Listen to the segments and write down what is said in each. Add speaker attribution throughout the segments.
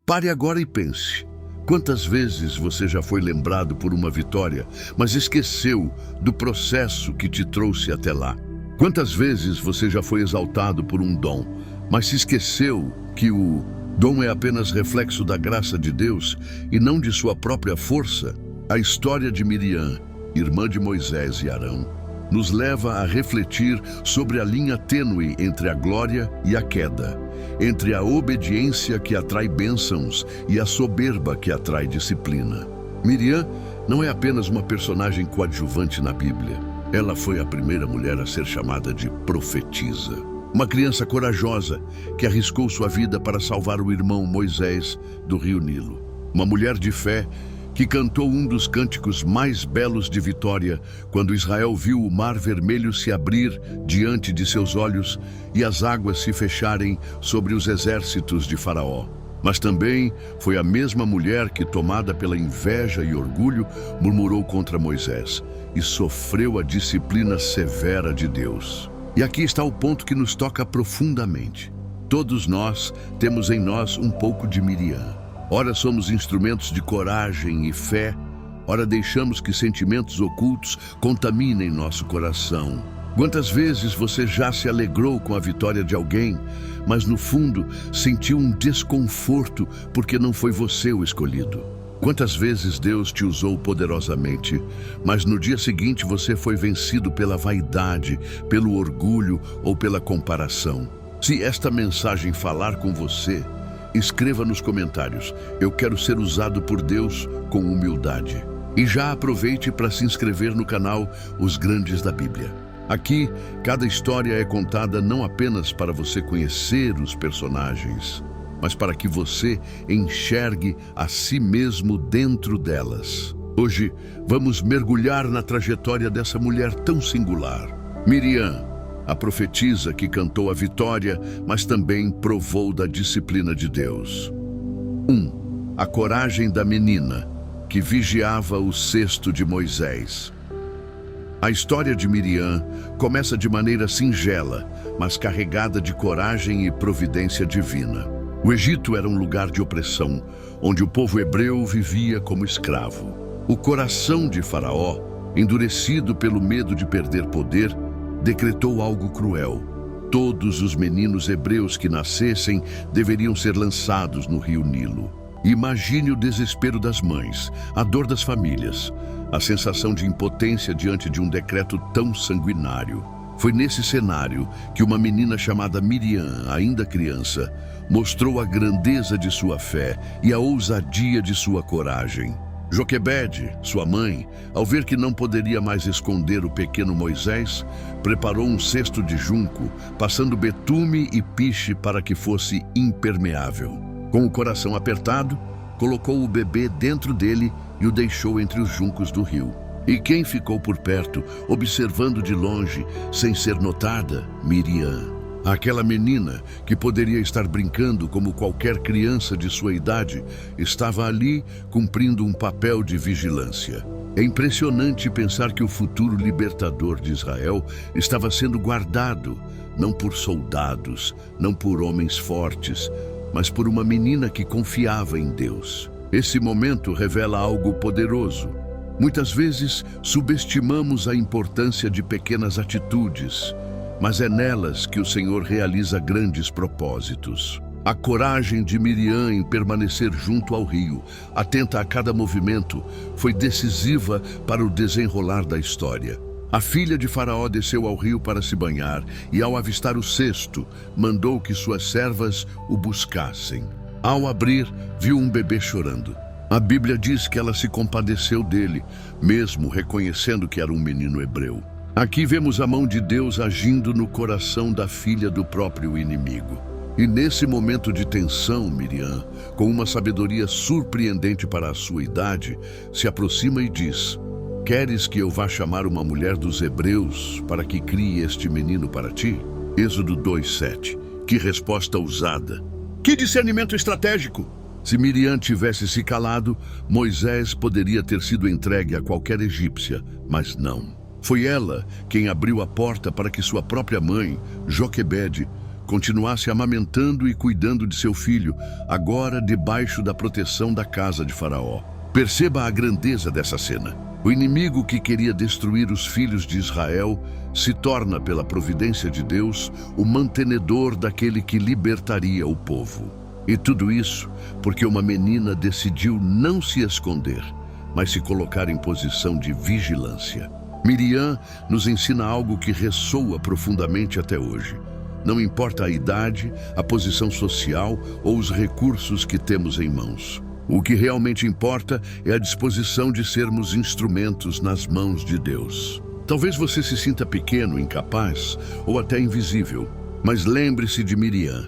Speaker 1: Pare agora e pense. Quantas vezes você já foi lembrado por uma vitória, mas esqueceu do processo que te trouxe até lá? Quantas vezes você já foi exaltado por um dom, mas se esqueceu que o dom é apenas reflexo da graça de Deus e não de sua própria força? A história de Miriam, irmã de Moisés e Arão, nos leva a refletir sobre a linha tênue entre a glória e a queda, entre a obediência que atrai bênçãos e a soberba que atrai disciplina. Miriam não é apenas uma personagem coadjuvante na Bíblia. Ela foi a primeira mulher a ser chamada de profetisa. Uma criança corajosa que arriscou sua vida para salvar o irmão Moisés do rio Nilo. Uma mulher de fé que cantou um dos cânticos mais belos de vitória quando Israel viu o Mar Vermelho se abrir diante de seus olhos e as águas se fecharem sobre os exércitos de Faraó. Mas também foi a mesma mulher que, tomada pela inveja e orgulho, murmurou contra Moisés e sofreu a disciplina severa de Deus. E aqui está o ponto que nos toca profundamente. Todos nós temos em nós um pouco de Miriam. Ora somos instrumentos de coragem e fé, ora deixamos que sentimentos ocultos contaminem nosso coração. Quantas vezes você já se alegrou com a vitória de alguém, mas no fundo sentiu um desconforto porque não foi você o escolhido? Quantas vezes Deus te usou poderosamente, mas no dia seguinte você foi vencido pela vaidade, pelo orgulho ou pela comparação? Se esta mensagem falar com você, escreva nos comentários: eu quero ser usado por Deus com humildade. E já aproveite para se inscrever no canal Os Grandes da Bíblia. Aqui, cada história é contada não apenas para você conhecer os personagens, mas para que você enxergue a si mesmo dentro delas. Hoje, vamos mergulhar na trajetória dessa mulher tão singular. Miriam, a profetisa que cantou a vitória, mas também provou da disciplina de Deus. 1. A coragem da menina que vigiava o cesto de Moisés. A história de Miriam começa de maneira singela, mas carregada de coragem e providência divina. O Egito era um lugar de opressão, onde o povo hebreu vivia como escravo. O coração de Faraó, endurecido pelo medo de perder poder, decretou algo cruel. Todos os meninos hebreus que nascessem deveriam ser lançados no rio Nilo. Imagine o desespero das mães, a dor das famílias, a sensação de impotência diante de um decreto tão sanguinário. Foi nesse cenário que uma menina chamada Miriam, ainda criança, mostrou a grandeza de sua fé e a ousadia de sua coragem. Joquebede, sua mãe, ao ver que não poderia mais esconder o pequeno Moisés, preparou um cesto de junco, passando betume e piche para que fosse impermeável. Com o coração apertado, colocou o bebê dentro dele e o deixou entre os juncos do rio. E quem ficou por perto, observando de longe, sem ser notada? Miriam. Aquela menina, que poderia estar brincando como qualquer criança de sua idade, estava ali cumprindo um papel de vigilância. É impressionante pensar que o futuro libertador de Israel estava sendo guardado, não por soldados, não por homens fortes, mas por uma menina que confiava em Deus. Esse momento revela algo poderoso. Muitas vezes subestimamos a importância de pequenas atitudes, mas é nelas que o Senhor realiza grandes propósitos. A coragem de Miriam em permanecer junto ao rio, atenta a cada movimento, foi decisiva para o desenrolar da história. A filha de Faraó desceu ao rio para se banhar e, ao avistar o cesto, mandou que suas servas o buscassem. Ao abrir, viu um bebê chorando. A Bíblia diz que ela se compadeceu dele, mesmo reconhecendo que era um menino hebreu. Aqui vemos a mão de Deus agindo no coração da filha do próprio inimigo. E nesse momento de tensão, Miriam, com uma sabedoria surpreendente para a sua idade, se aproxima e diz: queres que eu vá chamar uma mulher dos hebreus para que crie este menino para ti? Êxodo 2:7. Que resposta ousada! Que discernimento estratégico! Se Miriam tivesse se calado, Moisés poderia ter sido entregue a qualquer egípcia, mas não. Foi ela quem abriu a porta para que sua própria mãe, Joquebede, continuasse amamentando e cuidando de seu filho, agora debaixo da proteção da casa de Faraó. Perceba a grandeza dessa cena. O inimigo que queria destruir os filhos de Israel se torna, pela providência de Deus, o mantenedor daquele que libertaria o povo. E tudo isso porque uma menina decidiu não se esconder, mas se colocar em posição de vigilância. Miriam nos ensina algo que ressoa profundamente até hoje. Não importa a idade, a posição social ou os recursos que temos em mãos. O que realmente importa é a disposição de sermos instrumentos nas mãos de Deus. Talvez você se sinta pequeno, incapaz ou até invisível, mas lembre-se de Miriam,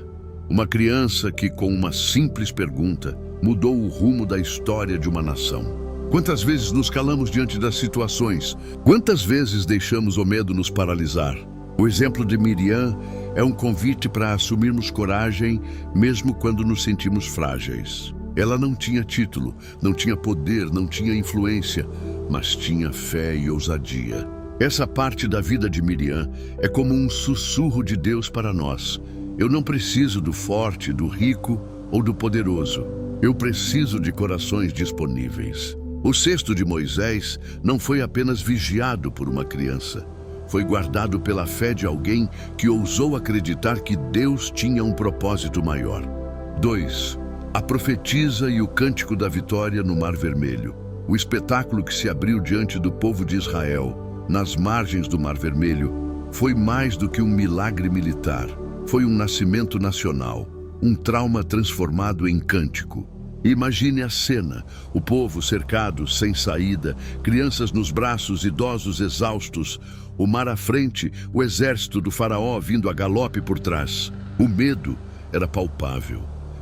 Speaker 1: uma criança que, com uma simples pergunta, mudou o rumo da história de uma nação. Quantas vezes nos calamos diante das situações? Quantas vezes deixamos o medo nos paralisar? O exemplo de Miriam é um convite para assumirmos coragem, mesmo quando nos sentimos frágeis. Ela não tinha título, não tinha poder, não tinha influência, mas tinha fé e ousadia. Essa parte da vida de Miriam é como um sussurro de Deus para nós. Eu não preciso do forte, do rico ou do poderoso. Eu preciso de corações disponíveis. O cesto de Moisés não foi apenas vigiado por uma criança. Foi guardado pela fé de alguém que ousou acreditar que Deus tinha um propósito maior. 2. A profetisa e o cântico da vitória no Mar Vermelho. O espetáculo que se abriu diante do povo de Israel, nas margens do Mar Vermelho, foi mais do que um milagre militar. Foi um nascimento nacional, um trauma transformado em cântico. Imagine a cena, o povo cercado, sem saída, crianças nos braços, idosos exaustos, o mar à frente, o exército do faraó vindo a galope por trás. O medo era palpável.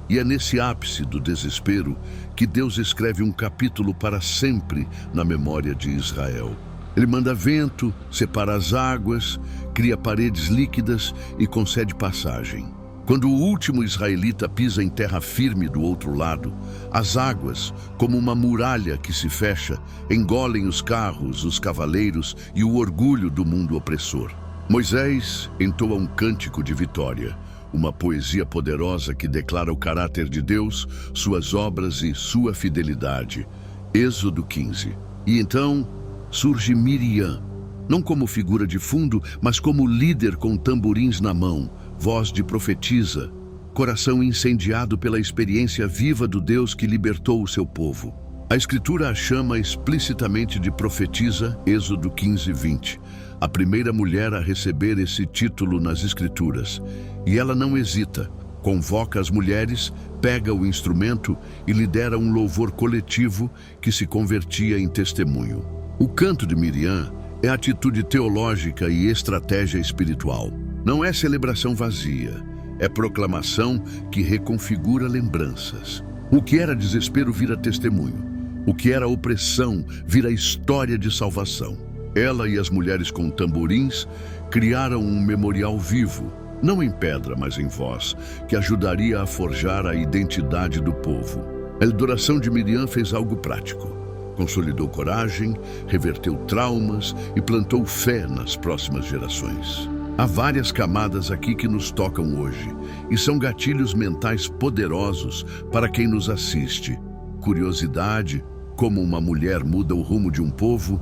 Speaker 1: E é nesse ápice do desespero que Deus escreve um capítulo para sempre na memória de Israel. Ele manda vento, separa as águas, cria paredes líquidas e concede passagem. Quando o último israelita pisa em terra firme do outro lado, as águas, como uma muralha que se fecha, engolem os carros, os cavaleiros e o orgulho do mundo opressor. Moisés entoa um cântico de vitória, uma poesia poderosa que declara o caráter de Deus, suas obras e sua fidelidade. Êxodo 15. E então surge Miriam, não como figura de fundo, mas como líder com tamborins na mão, voz de profetisa, coração incendiado pela experiência viva do Deus que libertou o seu povo. A Escritura a chama explicitamente de profetisa, Êxodo 15, 20. A primeira mulher a receber esse título nas Escrituras. E ela não hesita, convoca as mulheres, pega o instrumento e lidera um louvor coletivo que se convertia em testemunho. O canto de Miriam é atitude teológica e estratégia espiritual. Não é celebração vazia, é proclamação que reconfigura lembranças. O que era desespero vira testemunho. O que era opressão vira história de salvação. Ela e as mulheres com tamborins criaram um memorial vivo, não em pedra, mas em voz, que ajudaria a forjar a identidade do povo. A adoração de Miriam fez algo prático. Consolidou coragem, reverteu traumas e plantou fé nas próximas gerações. Há várias camadas aqui que nos tocam hoje, e são gatilhos mentais poderosos para quem nos assiste. Curiosidade, como uma mulher muda o rumo de um povo.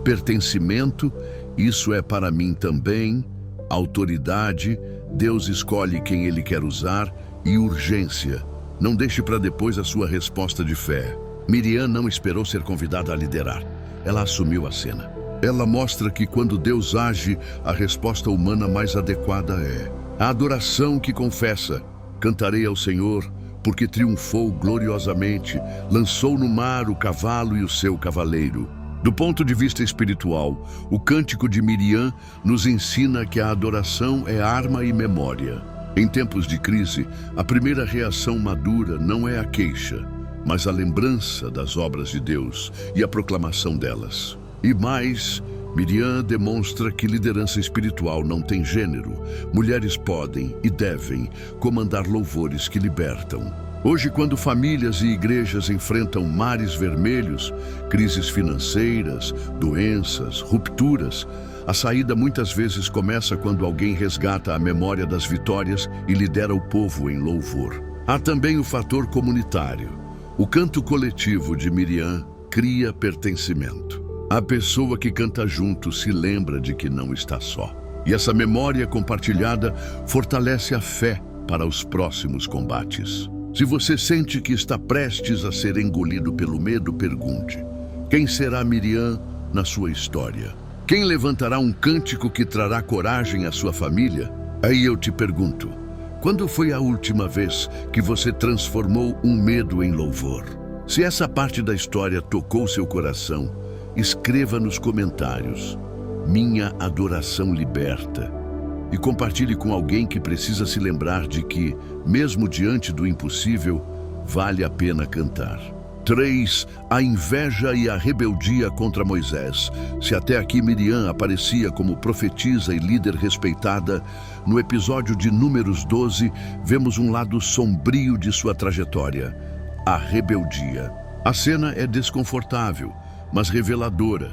Speaker 1: Pertencimento, isso é para mim também. Autoridade, Deus escolhe quem Ele quer usar. E urgência, não deixe para depois a sua resposta de fé. Miriam não esperou ser convidada a liderar, ela assumiu a cena. Ela mostra que quando Deus age, a resposta humana mais adequada é a adoração que confessa: cantarei ao Senhor, porque triunfou gloriosamente, lançou no mar o cavalo e o seu cavaleiro. Do ponto de vista espiritual, o cântico de Miriam nos ensina que a adoração é arma e memória. Em tempos de crise, a primeira reação madura não é a queixa, mas a lembrança das obras de Deus e a proclamação delas. E mais, Miriam demonstra que liderança espiritual não tem gênero. Mulheres podem e devem comandar louvores que libertam. Hoje, quando famílias e igrejas enfrentam mares vermelhos, crises financeiras, doenças, rupturas, a saída muitas vezes começa quando alguém resgata a memória das vitórias e lidera o povo em louvor. Há também o fator comunitário. O canto coletivo de Miriam cria pertencimento. A pessoa que canta junto se lembra de que não está só. E essa memória compartilhada fortalece a fé para os próximos combates. Se você sente que está prestes a ser engolido pelo medo, pergunte: quem será Miriam na sua história? Quem levantará um cântico que trará coragem à sua família? Aí eu te pergunto, quando foi a última vez que você transformou um medo em louvor? Se essa parte da história tocou seu coração, escreva nos comentários: minha adoração liberta. E compartilhe com alguém que precisa se lembrar de que, mesmo diante do impossível, vale a pena cantar. 3. A inveja e a rebeldia contra Moisés. Se até aqui Miriam aparecia como profetisa e líder respeitada, no episódio de Números 12, vemos um lado sombrio de sua trajetória: a rebeldia. A cena é desconfortável, mas reveladora,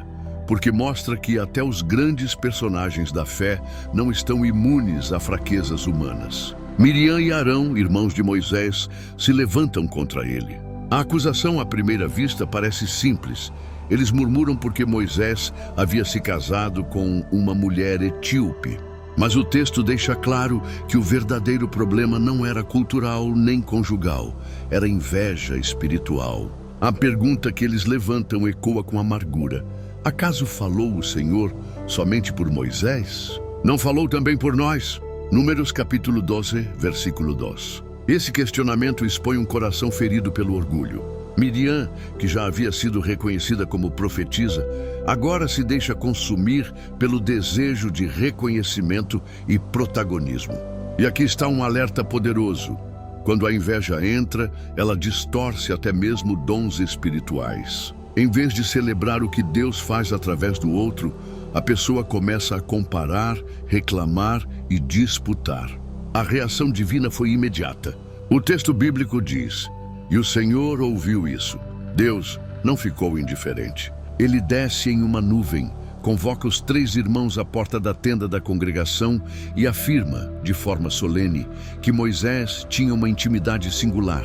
Speaker 1: porque mostra que até os grandes personagens da fé não estão imunes a fraquezas humanas. Miriam e Arão, irmãos de Moisés, se levantam contra ele. A acusação à primeira vista parece simples. Eles murmuram porque Moisés havia se casado com uma mulher etíope. Mas o texto deixa claro que o verdadeiro problema não era cultural nem conjugal, era inveja espiritual. A pergunta que eles levantam ecoa com amargura: acaso falou o Senhor somente por Moisés? Não falou também por nós? Números capítulo 12, versículo 2. Esse questionamento expõe um coração ferido pelo orgulho. Miriam, que já havia sido reconhecida como profetisa, agora se deixa consumir pelo desejo de reconhecimento e protagonismo. E aqui está um alerta poderoso. Quando a inveja entra, ela distorce até mesmo dons espirituais. Em vez de celebrar o que Deus faz através do outro, a pessoa começa a comparar, reclamar e disputar. A reação divina foi imediata. O texto bíblico diz: e o Senhor ouviu isso. Deus não ficou indiferente. Ele desce em uma nuvem, convoca os 3 irmãos à porta da tenda da congregação e afirma, de forma solene, que Moisés tinha uma intimidade singular.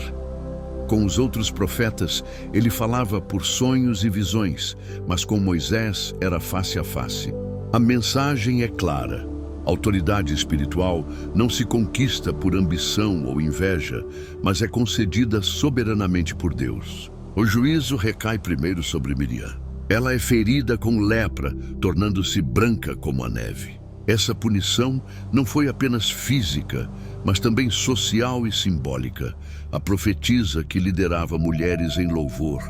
Speaker 1: Com os outros profetas, ele falava por sonhos e visões, mas com Moisés era face a face. A mensagem é clara. Autoridade espiritual não se conquista por ambição ou inveja, mas é concedida soberanamente por Deus. O juízo recai primeiro sobre Miriam. Ela é ferida com lepra, tornando-se branca como a neve. Essa punição não foi apenas física, mas também social e simbólica. A profetisa que liderava mulheres em louvor,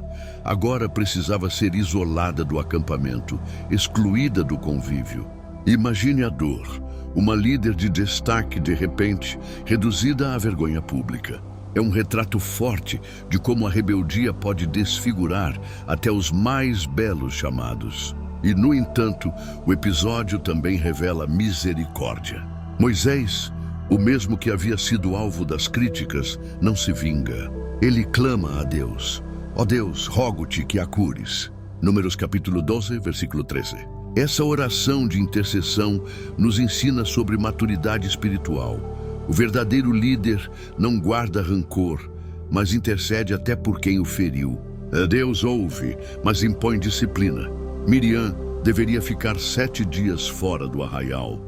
Speaker 1: agora precisava ser isolada do acampamento, excluída do convívio. Imagine a dor, uma líder de destaque de repente, reduzida à vergonha pública. É um retrato forte de como a rebeldia pode desfigurar até os mais belos chamados. E, no entanto, o episódio também revela misericórdia. Moisés, o mesmo que havia sido alvo das críticas, não se vinga. Ele clama a Deus: ó Deus, rogo-te que a cures. Números capítulo 12, versículo 13. Essa oração de intercessão nos ensina sobre maturidade espiritual. O verdadeiro líder não guarda rancor, mas intercede até por quem o feriu. Deus ouve, mas impõe disciplina. Miriam deveria ficar 7 dias fora do arraial,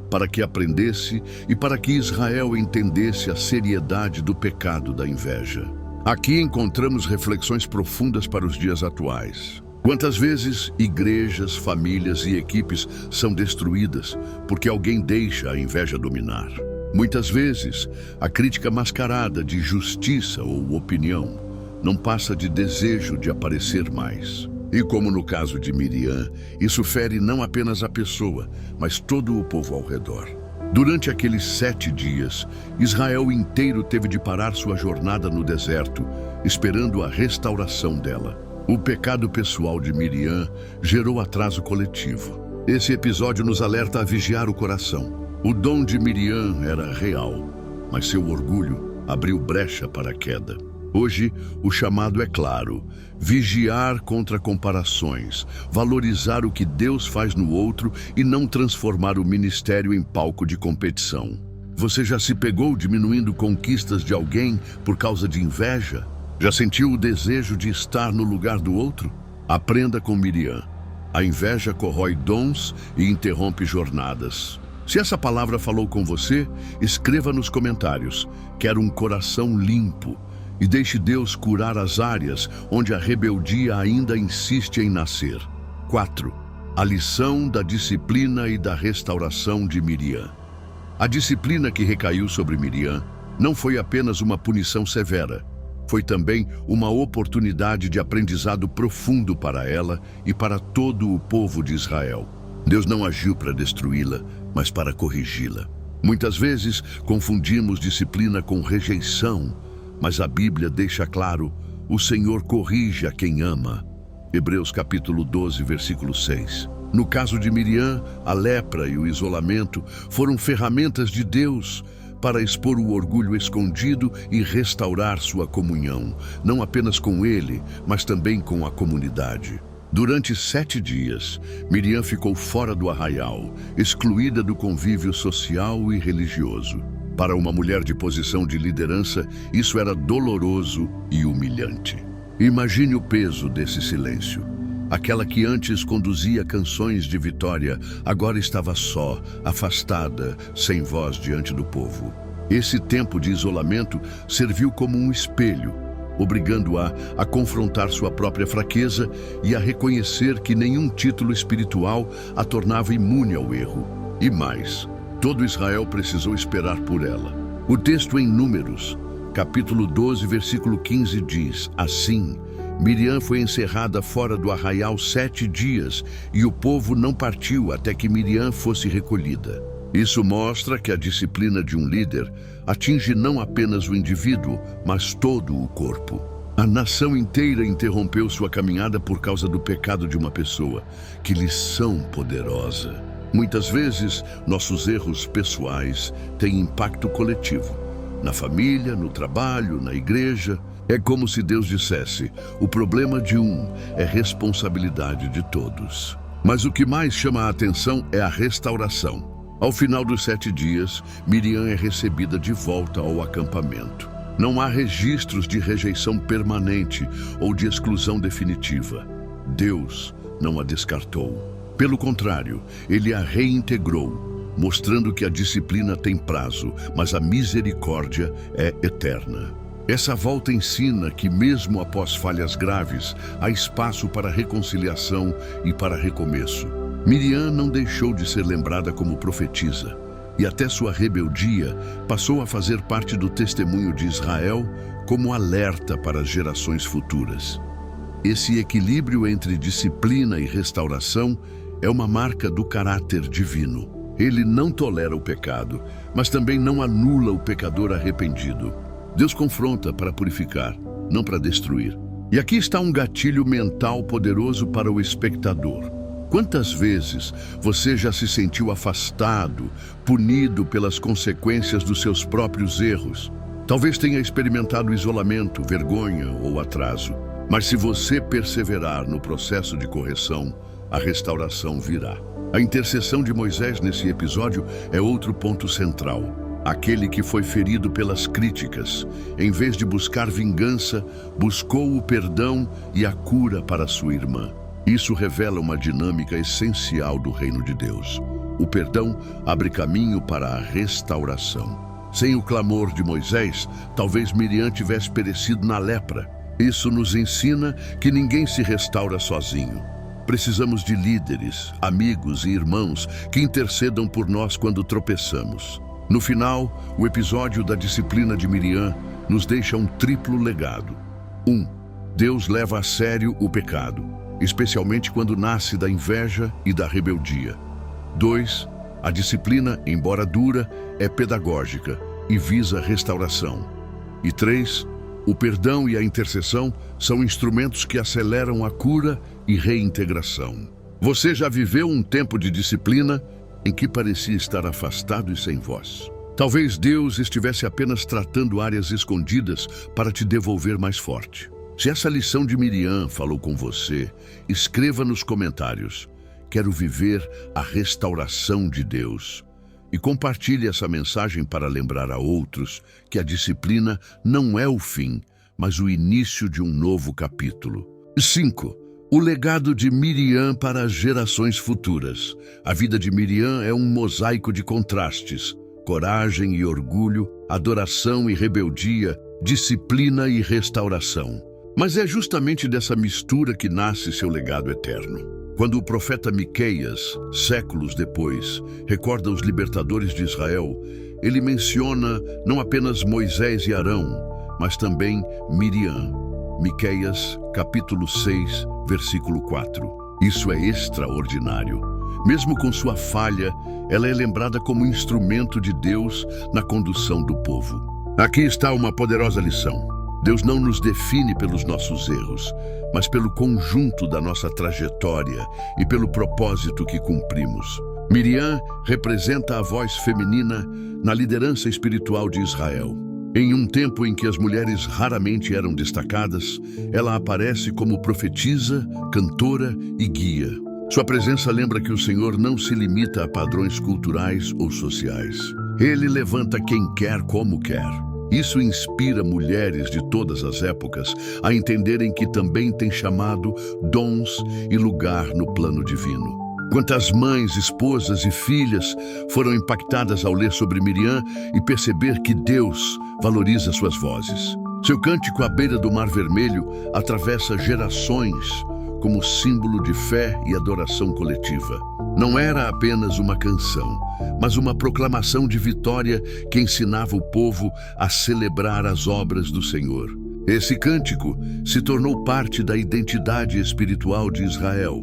Speaker 1: para que aprendesse e para que Israel entendesse a seriedade do pecado da inveja. Aqui encontramos reflexões profundas para os dias atuais. Quantas vezes igrejas, famílias e equipes são destruídas porque alguém deixa a inveja dominar? Muitas vezes, a crítica mascarada de justiça ou opinião não passa de desejo de aparecer mais. E como no caso de Miriam, isso fere não apenas a pessoa, mas todo o povo ao redor. Durante aqueles 7 dias, Israel inteiro teve de parar sua jornada no deserto, esperando a restauração dela. O pecado pessoal de Miriam gerou atraso coletivo. Esse episódio nos alerta a vigiar o coração. O dom de Miriam era real, mas seu orgulho abriu brecha para a queda. Hoje, o chamado é claro: vigiar contra comparações, valorizar o que Deus faz no outro e não transformar o ministério em palco de competição. Você já se pegou diminuindo conquistas de alguém por causa de inveja? Já sentiu o desejo de estar no lugar do outro? Aprenda com Miriam. A inveja corrói dons e interrompe jornadas. Se essa palavra falou com você, escreva nos comentários: quero um coração limpo. E deixe Deus curar as áreas onde a rebeldia ainda insiste em nascer. 4. A lição da disciplina e da restauração de Miriam. A disciplina que recaiu sobre Miriam não foi apenas uma punição severa, foi também uma oportunidade de aprendizado profundo para ela e para todo o povo de Israel. Deus não agiu para destruí-la, mas para corrigi-la. Muitas vezes confundimos disciplina com rejeição, mas a Bíblia deixa claro: o Senhor corrige a quem ama. Hebreus capítulo 12, versículo 6. No caso de Miriam, a lepra e o isolamento foram ferramentas de Deus para expor o orgulho escondido e restaurar sua comunhão, não apenas com ele, mas também com a comunidade. Durante 7 dias, Miriam ficou fora do arraial, excluída do convívio social e religioso. Para uma mulher de posição de liderança, isso era doloroso e humilhante. Imagine o peso desse silêncio. Aquela que antes conduzia canções de vitória, agora estava só, afastada, sem voz diante do povo. Esse tempo de isolamento serviu como um espelho, obrigando-a a confrontar sua própria fraqueza e a reconhecer que nenhum título espiritual a tornava imune ao erro. E mais, todo Israel precisou esperar por ela. O texto em Números, capítulo 12, versículo 15 diz: assim, Miriam foi encerrada fora do arraial 7 dias e o povo não partiu até que Miriam fosse recolhida. Isso mostra que a disciplina de um líder atinge não apenas o indivíduo, mas todo o corpo. A nação inteira interrompeu sua caminhada por causa do pecado de uma pessoa. Que lição poderosa! Muitas vezes, nossos erros pessoais têm impacto coletivo. Na família, no trabalho, na igreja. É como se Deus dissesse: o problema de um é responsabilidade de todos. Mas o que mais chama a atenção é a restauração. Ao final dos 7 dias, Miriam é recebida de volta ao acampamento. Não há registros de rejeição permanente ou de exclusão definitiva. Deus não a descartou. Pelo contrário, ele a reintegrou, mostrando que a disciplina tem prazo, mas a misericórdia é eterna. Essa volta ensina que, mesmo após falhas graves, há espaço para reconciliação e para recomeço. Miriam não deixou de ser lembrada como profetisa, e até sua rebeldia passou a fazer parte do testemunho de Israel como alerta para as gerações futuras. Esse equilíbrio entre disciplina e restauração é uma marca do caráter divino. Ele não tolera o pecado, mas também não anula o pecador arrependido. Deus confronta para purificar, não para destruir. E aqui está um gatilho mental poderoso para o espectador. Quantas vezes você já se sentiu afastado, punido pelas consequências dos seus próprios erros? Talvez tenha experimentado isolamento, vergonha ou atraso. Mas se você perseverar no processo de correção, a restauração virá. A intercessão de Moisés nesse episódio é outro ponto central. Aquele que foi ferido pelas críticas, em vez de buscar vingança, buscou o perdão e a cura para sua irmã. Isso revela uma dinâmica essencial do reino de Deus. O perdão abre caminho para a restauração. Sem o clamor de Moisés, talvez Miriam tivesse perecido na lepra. Isso nos ensina que ninguém se restaura sozinho. Precisamos de líderes, amigos e irmãos que intercedam por nós quando tropeçamos. No final, o episódio da disciplina de Miriam nos deixa um triplo legado. 1. Deus leva a sério o pecado, especialmente quando nasce da inveja e da rebeldia. 2. A disciplina, embora dura, é pedagógica e visa restauração. E 3. O perdão e a intercessão são instrumentos que aceleram a cura e reintegração. Você já viveu um tempo de disciplina em que parecia estar afastado e sem voz? Talvez Deus estivesse apenas tratando áreas escondidas para te devolver mais forte. Se essa lição de Miriam falou com você, escreva nos comentários. Quero viver a restauração de Deus. E compartilhe essa mensagem para lembrar a outros que a disciplina não é o fim, mas o início de um novo capítulo. 5. O legado de Miriam para as gerações futuras. A vida de Miriam é um mosaico de contrastes: coragem e orgulho, adoração e rebeldia, disciplina e restauração. Mas é justamente dessa mistura que nasce seu legado eterno. Quando o profeta Miqueias, séculos depois, recorda os libertadores de Israel, ele menciona não apenas Moisés e Arão, mas também Miriam. Miqueias, capítulo 6, versículo 4. Isso é extraordinário. Mesmo com sua falha, ela é lembrada como instrumento de Deus na condução do povo. Aqui está uma poderosa lição. Deus não nos define pelos nossos erros, mas pelo conjunto da nossa trajetória e pelo propósito que cumprimos. Miriam representa a voz feminina na liderança espiritual de Israel. Em um tempo em que as mulheres raramente eram destacadas, ela aparece como profetisa, cantora e guia. Sua presença lembra que o Senhor não se limita a padrões culturais ou sociais. Ele levanta quem quer como quer. Isso inspira mulheres de todas as épocas a entenderem que também têm chamado, dons e lugar no plano divino. Quantas mães, esposas e filhas foram impactadas ao ler sobre Miriam e perceber que Deus valoriza suas vozes. Seu cântico à beira do Mar Vermelho atravessa gerações como símbolo de fé e adoração coletiva. Não era apenas uma canção, mas uma proclamação de vitória que ensinava o povo a celebrar as obras do Senhor. Esse cântico se tornou parte da identidade espiritual de Israel,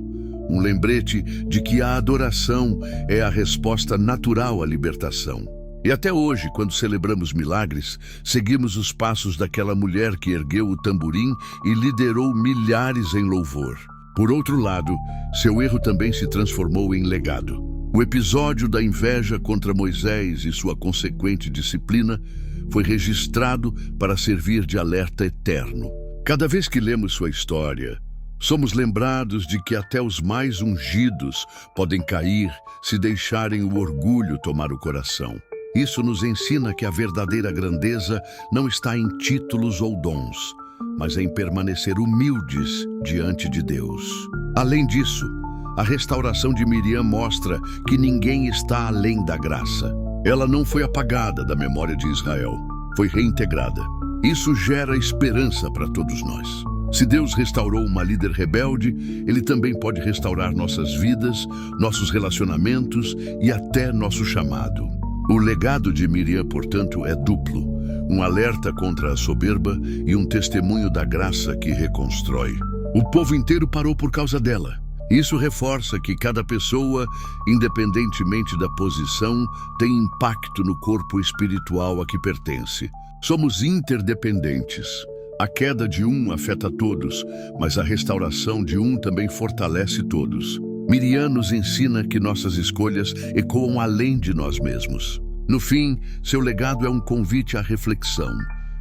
Speaker 1: um lembrete de que a adoração é a resposta natural à libertação. E até hoje, quando celebramos milagres, seguimos os passos daquela mulher que ergueu o tamborim e liderou milhares em louvor. Por outro lado, seu erro também se transformou em legado. O episódio da inveja contra Moisés e sua consequente disciplina foi registrado para servir de alerta eterno. Cada vez que lemos sua história, somos lembrados de que até os mais ungidos podem cair se deixarem o orgulho tomar o coração. Isso nos ensina que a verdadeira grandeza não está em títulos ou dons, mas em permanecer humildes diante de Deus. Além disso, a restauração de Miriam mostra que ninguém está além da graça. Ela não foi apagada da memória de Israel, foi reintegrada. Isso gera esperança para todos nós. Se Deus restaurou uma líder rebelde, Ele também pode restaurar nossas vidas, nossos relacionamentos e até nosso chamado. O legado de Miriam, portanto, é duplo: um alerta contra a soberba e um testemunho da graça que reconstrói. O povo inteiro parou por causa dela. Isso reforça que cada pessoa, independentemente da posição, tem impacto no corpo espiritual a que pertence. Somos interdependentes. A queda de um afeta todos, mas a restauração de um também fortalece todos. Miriam nos ensina que nossas escolhas ecoam além de nós mesmos. No fim, seu legado é um convite à reflexão.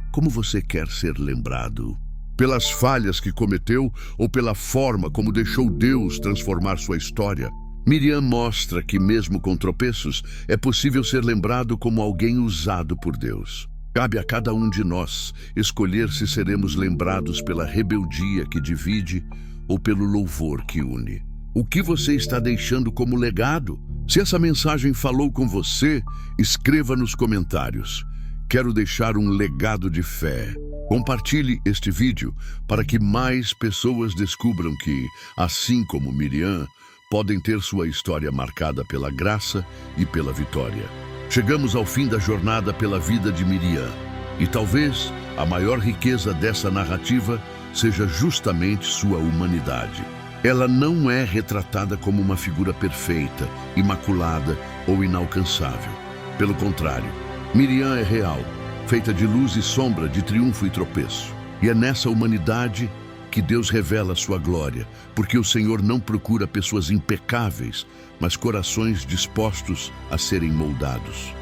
Speaker 1: Como você quer ser lembrado? Pelas falhas que cometeu ou pela forma como deixou Deus transformar sua história? Miriam mostra que, mesmo com tropeços, é possível ser lembrado como alguém usado por Deus. Cabe a cada um de nós escolher se seremos lembrados pela rebeldia que divide ou pelo louvor que une. O que você está deixando como legado? Se essa mensagem falou com você, escreva nos comentários. Quero deixar um legado de fé. Compartilhe este vídeo para que mais pessoas descubram que, assim como Miriam, podem ter sua história marcada pela graça e pela vitória. Chegamos ao fim da jornada pela vida de Miriam, e talvez a maior riqueza dessa narrativa seja justamente sua humanidade. Ela não é retratada como uma figura perfeita, imaculada ou inalcançável. Pelo contrário, Miriam é real, feita de luz e sombra, de triunfo e tropeço. E é nessa humanidade que Deus revela sua glória, porque o Senhor não procura pessoas impecáveis, mas corações dispostos a serem moldados.